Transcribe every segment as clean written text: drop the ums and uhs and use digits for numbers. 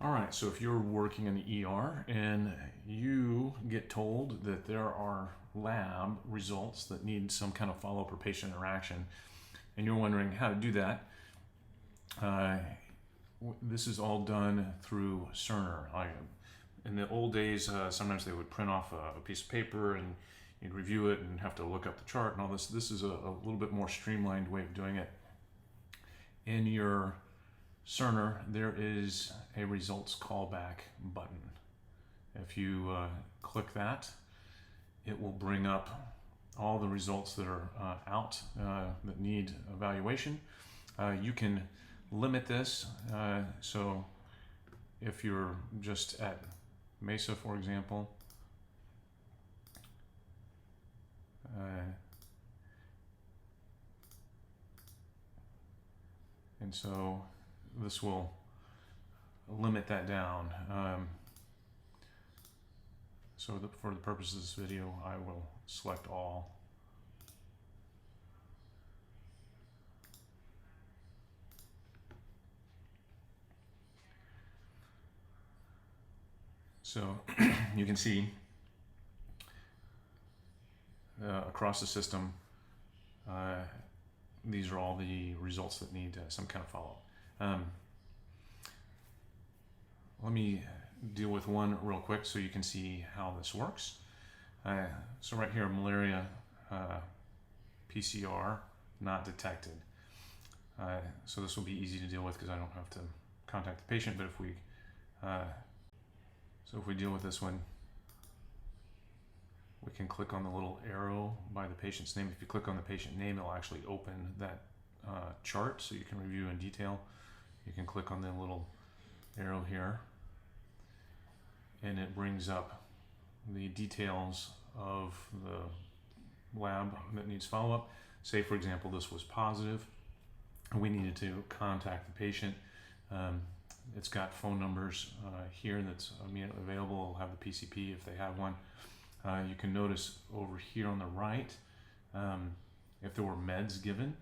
All right, so if you're working in the ER and you get told that there are lab results that need some kind of follow-up or patient interaction, and you're wondering how to do that, uh, this is all done through Cerner. In the old days, sometimes they would print off a piece of paper and you'd review it and have to look up the chart and all this. This is a little bit more streamlined way of doing it. In your Cerner, there is a results callback button. If you click that, it will bring up all the results that are out that need evaluation. You can limit this. So if you're just at Mesa, for example, and so this will limit that down. For the purpose of this video, I will select all. So you can see across the system, these are all the results that need some kind of follow-up. Let me deal with one real quick so you can see how this works. So right here, malaria PCR not detected. So this will be easy to deal with because I don't have to contact the patient, but if we deal with this one, we can click on the little arrow by the patient's name. If you click on the patient name, it'll actually open that chart so you can review in detail. You can click on the little arrow here and it brings up the details of the lab that needs follow-up. Say, for example, this was positive and we needed to contact the patient. It's got phone numbers here that's immediately available. It'll have the PCP if they have one. You can notice over here on the right, if there were meds given,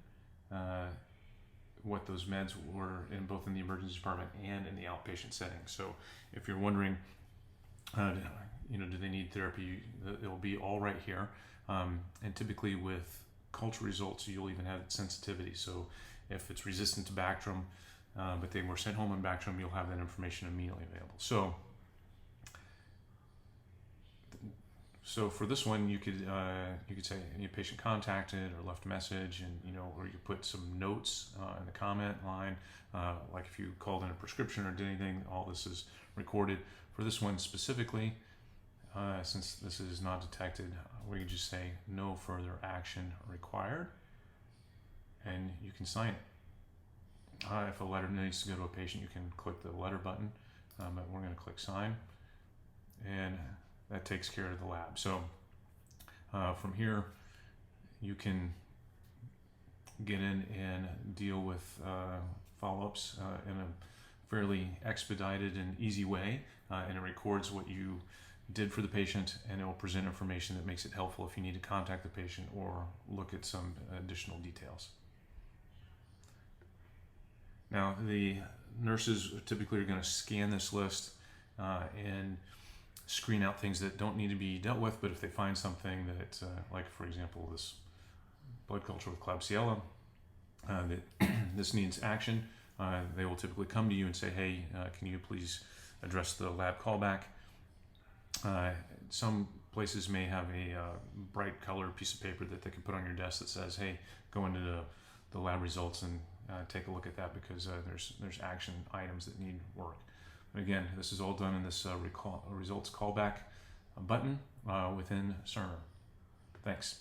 what those meds were in both in the emergency department and in the outpatient setting. So if you're wondering, do they need therapy, it'll be all right here. And typically with culture results, you'll even have sensitivity. So if it's resistant to Bactrim, but they were sent home on Bactrim, you'll have that information immediately available. So for this one, you could say any patient contacted or left a message, and or you could put some notes in the comment line, like if you called in a prescription or did anything. All this is recorded. For this one specifically, since this is not detected, we could just say no further action required, and you can sign it. If a letter needs to go to a patient, you can click the letter button, but we're going to click sign, and that takes care of the lab. So from here, you can get in and deal with follow-ups in a fairly expedited and easy way, and it records what you did for the patient, and it will present information that makes it helpful if you need to contact the patient or look at some additional details. Now, the nurses typically are going to scan this list and screen out things that don't need to be dealt with, but if they find something that, like for example, this blood culture with Klebsiella, that this needs action, they will typically come to you and say, hey, can you please address the lab callback? Some places may have a bright colored piece of paper that they can put on your desk that says, hey, go into the lab results and take a look at that, because there's action items that need work. And again, this is all done in this results callback button within Cerner. Thanks.